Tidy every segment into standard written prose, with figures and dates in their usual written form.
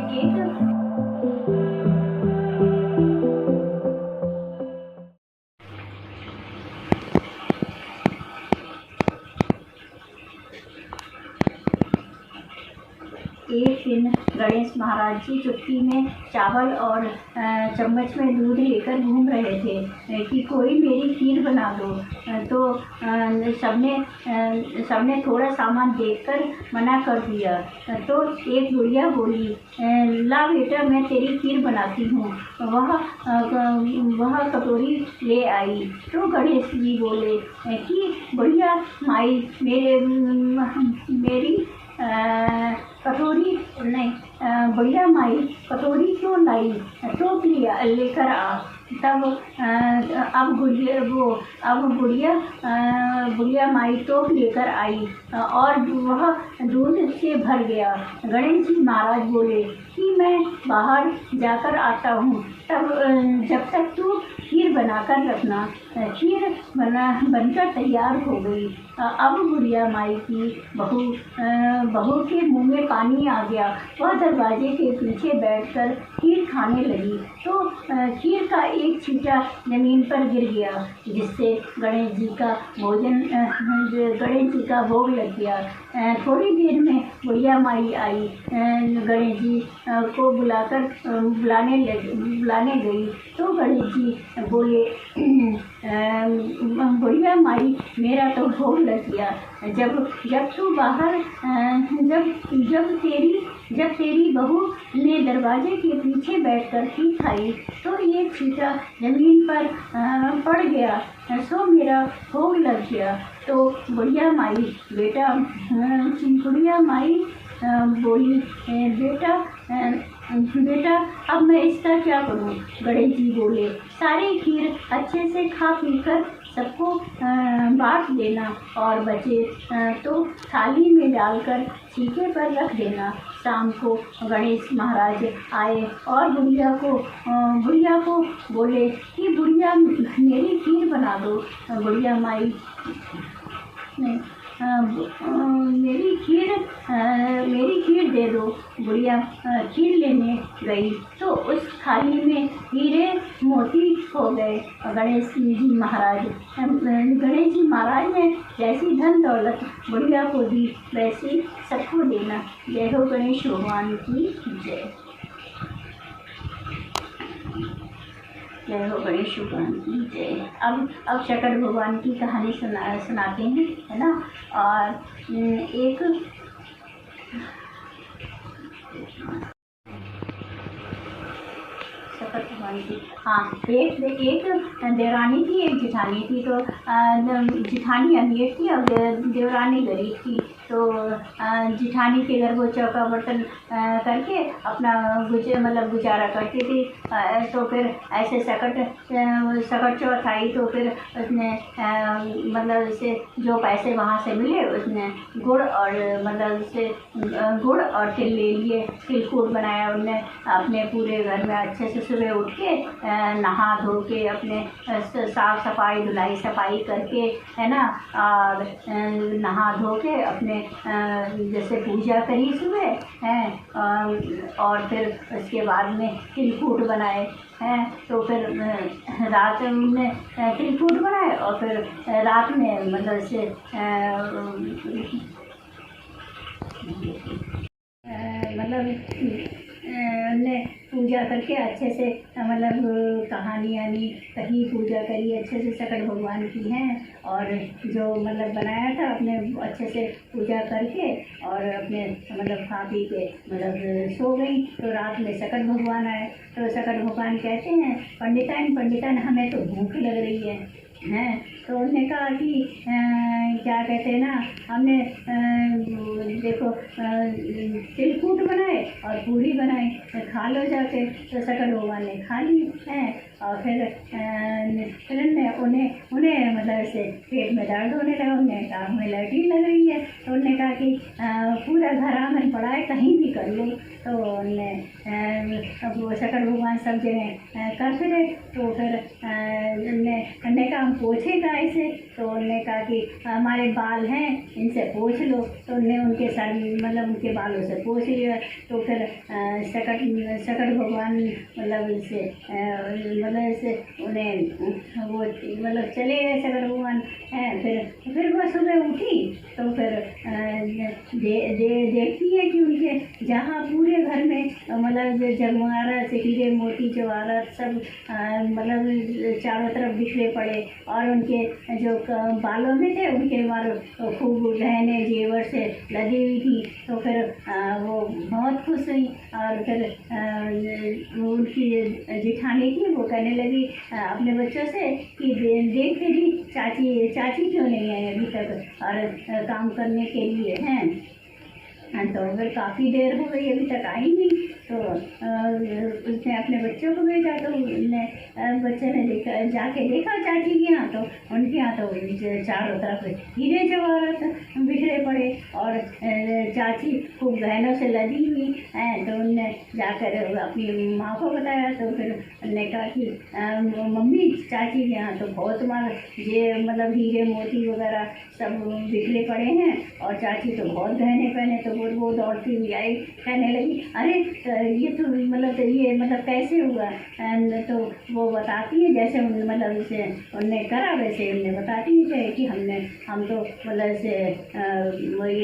एक एक दिन गणेश महाराज जी चुटकी में चावल और चम्मच में दूध लेकर घूम रहे थे कि कोई मेरी खीर बना दो। तो सबने थोड़ा सामान देखकर मना कर दिया। तो एक बुढ़िया बोली, ला बेटा मैं तेरी खीर बनाती हूँ। वह कटोरी ले आई। तो गणेश जी बोले कि बुढ़िया माई मेरी कटोरी नहीं, बुढ़िया माई कटोरी क्यों लाई, टोप लिया लेकर आ। तब अब बुढ़िया माई टोप लेकर आई और वह दूध से भर गया। गणेश जी महाराज बोले कि मैं बाहर जाकर आता हूँ, तब जब तक तू खीर बनाकर रखना। खीर बनकर तैयार हो गई। अब बुढ़िया माई की बहू के मुंह में पानी आ गया। वह दरवाजे के पीछे बैठकर खीर खाने लगी। तो खीर का एक छींटा जमीन पर गिर गया, जिससे गणेश जी का भोग लग गया। थोड़ी देर में बुढ़िया माई आई। गणेश जी को बुलाने गई। तो गणेश जी बोले, बुढ़िया माई मेरा तो भोग लग गया। जब तू बाहर जब तेरी बहू ने दरवाजे के पीछे बैठकर खीर खाई तो ये छींटा जमीन पर पड़ गया, सो मेरा भोग लग गया। तो बुढ़िया माई बोली, बेटा अब मैं इसका क्या करूं। गणेश जी बोले, सारी खीर अच्छे से खा पी कर सबको बांट देना और बचे तो थाली में डालकर छीके पर रख देना। शाम को गणेश महाराज आए और बुढ़िया को बोले कि बुढ़िया मेरी खीर बना दो। बुढ़िया माई मेरी खीर दे दो। बुढ़िया खीर लेने गई तो उस थाली में हीरे मोती हो गए। गणेश जी महाराज ने जैसी धन दौलत बुढ़िया को दी वैसी सबको देना। जय हो गणेश भगवान की जय। जय हो गणेश भगवान की जय। अब शंकर भगवान की कहानी सुनाते हैं, है ना। और एक एक देवरानी थी, एक जेठानी थी। तो जेठानी अमीर थी और देवरानी गरीब थी। तो जेठानी के घर वो चौका बर्तन करके अपना गुजारा करती थी। तो फिर ऐसे सकट चौथ आई तो फिर उसने उससे जो पैसे वहाँ से मिले उसने गुड़ और तिल ले लिए। तिलकूट बनाया उनने अपने पूरे घर में। अच्छे से सुबह उठ के नहा धो के अपने साफ सफाई धुलाई सफाई करके, है ना, और नहा धो के अपने जैसे पूजा करी सुबह हैं। और फिर उसके बाद में तिलकूट बनाए हैं। तो फिर रात में तिलकूट बनाए और फिर रात में से ने पूजा करके अच्छे से कहानी कही, पूजा करी अच्छे से शंकर भगवान की हैं। और जो बनाया था अपने अच्छे से पूजा करके और अपने खा पी के सो गई। तो रात में शंकर भगवान आए। तो शंकर भगवान कहते हैं, पंडिताइन हमें तो भूख लग रही है। तो उन्होंने कहा कि क्या कहते हैं ना, हमने देखो तिलकूट बनाए और पूरी बनाई, खा लो जाके। तो शंकर भगवान ने खा ली है। और फिर उन्हें ऐसे पेट में दर्द होने लगा। उन्हें कहा हमें लैट्रिन लग रही है। तो उन्होंने कहा कहा कि पूरा घर आंगन पड़ा है, कहीं भी कर लो। तो उनने वो शंकर भगवान सब जगह करते रहे। तो फिर उनने कहा हम पोछे गाय से। तो उनने कहा कि हमारे बाल हैं, इनसे पोछ लो। तो उनने उनके सर मतलब उनके बालों से पोछ लिया। तो फिर शंकर भगवान मतलब इससे उन्हें वो मतलब चले गए शंकर भगवान। फिर वो सुबह उठी तो फिर देखती है कि उनके जहाँ पूरे घर में मतलब जगमारत हीरे मोती जवाहरात सब मतलब चारों तरफ बिखरे पड़े, और उनके जो बालों में थे उनके मारो खूब गहने जेवर से लदी हुई थी। तो फिर वो बहुत खुश हुई। और फिर उनकी जिठानी थी वो कहने लगी अपने बच्चों से कि देख तेरी चाची क्यों नहीं है अभी तक और काम करने के लिए हैं। तो फिर काफ़ी देर हो गई अभी तक आई नहीं। तो उसने अपने बच्चों को भेजा। तो बच्चे ने जाके देखा चाची के यहाँ। तो उनके यहाँ तो चारों तरफ हीरे जवाहरात बिखरे पड़े और चाची खूब गहनों से लदी हुई हैं। तो उनने जाकर अपनी माँ को बताया। तो फिर उन्होंने कहा कि मम्मी चाची के यहाँ तो बहुत ये मतलब हीरे मोती वगैरह सब बिखरे पड़े हैं और चाची तो बहुत गहने पहने। तो वो दौड़ती हुई आई, कहने लगी अरे ये तो मतलब कैसे हुआ। तो वो बताती है जैसे मतलब इसे उनने करा वैसे उनने बताती है कि हम तो मतलब इसे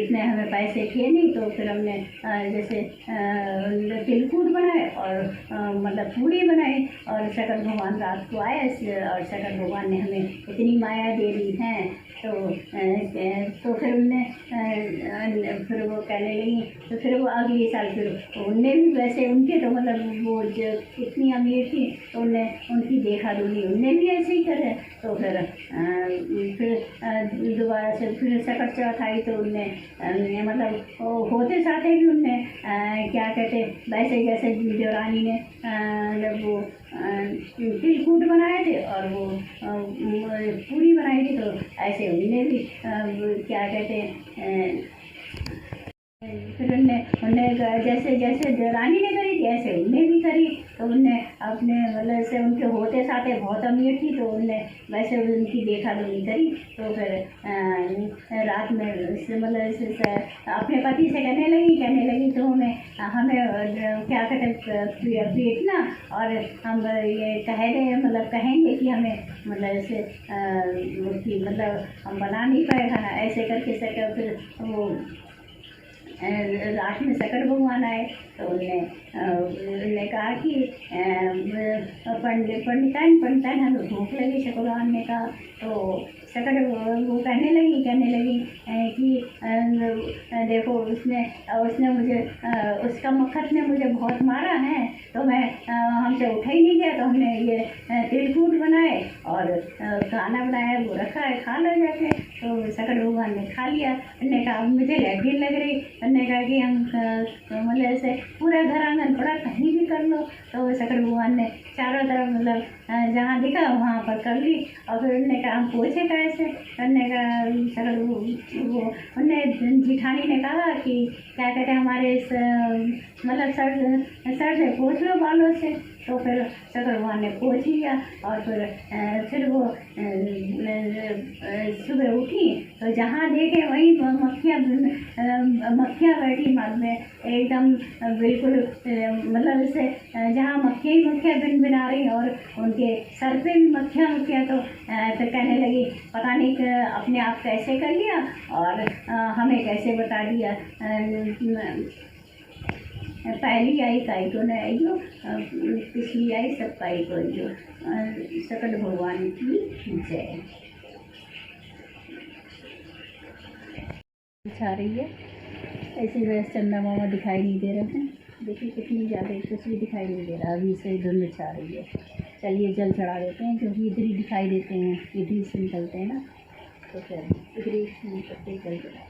इतने हमें पैसे थे नहीं। तो फिर हमने जैसे तिलकुट बनाए और मतलब पूड़ी बनाई और शंकर भगवान रात को आए और शंकर भगवान ने हमें इतनी माया दे दी है। तो फिर उनने फिर वो कहने लगी। तो फिर वो अगले साल फिर उनने भी वैसे उनके तो मतलब वो जो इतनी अमीर थी तो उनकी देखा दुनी उनने भी ऐसे ही करे। तो फिर दोबारा से फिर शंकर चौथ आई। तो उनने मतलब होते साथे भी उनने क्या कहते वैसे जैसे जो रानी ने जब वो तिलकुट बनाए थे और वो पूरी बनाई थी। तो ऐसे उनने भी क्या कहते फिर उनने जैसे जैसे रानी ने करी थी ऐसे उनने भी करी। तो उनने अपने मतलब से उनके होते साथे बहुत अमीर थी तो उनने वैसे उनकी देखा दुनी करी। तो फिर रात में मतलब अपने पति से कहने लगी तो हमें क्या कहते पीटना और हम ये कहेंगे कि हमें मतलब ऐसे मतलब हम बना नहीं पाए खाना ऐसे करके फिर वो रात में शंकर भगवान आए। तो उन्होंने कहा कि पंडिताइन हमें भूख लगी। शंकर भगवान ने कहा। तो शंकर वो कहने लगी कि देखो उसने मुझे उसका मक्खत ने मुझे बहुत मारा है। तो मैं हमसे उठा ही नहीं गया। तो हमने ये तिलकुट बनाए और खाना बनाया वो रखा है, खा लो जाके। तो शंकर भगवान ने खा लिया। उन्होंने कहा मुझे लैट्रिन लग रही। उन्होंने कहा कि हम मतलब ऐसे पूरा घर आंगन पड़ा कहीं भी कर लो। तो शंकर भगवान ने चारों तरफ मतलब जहाँ दिखा वहाँ पर कर ली। और फिर उन्होंने कहा हम पोछे कैसे। उन्होंने कहा उनने जिठानी ने कहा कि क्या कहते हैं हमारे इस मतलब सर से पोछ लो बालों से। तो फिर शंकर भगवान ने पोछ लिया। और फिर वो सुबह उठी तो जहाँ देखे वहीं मक्खियाँ बैठी मग में एकदम बिल्कुल मतलब इससे जहाँ मक्खियाँ बिन बिना रही और उनके सर पे भी मक्खियाँ। तो फिर कहने लगी पता नहीं अपने आप कैसे कर लिया और हमें कैसे बता दिया। पहली आई काई को न आई जो पिछली आई सब काई को जो। शंकर भगवान की जय। छा रही है ऐसी वजह चंदा मामा दिखाई नहीं दे रहे हैं। देखिए कितनी ज़्यादा कुछ भी दिखाई नहीं दे रहा। अभी से धुंध छा रही है। चलिए जल चढ़ा देते हैं क्योंकि इधर ही दिखाई देते हैं, इधर ही से निकलते हैं ना। तो फिर इधर ही निकलते जल चढ़ा।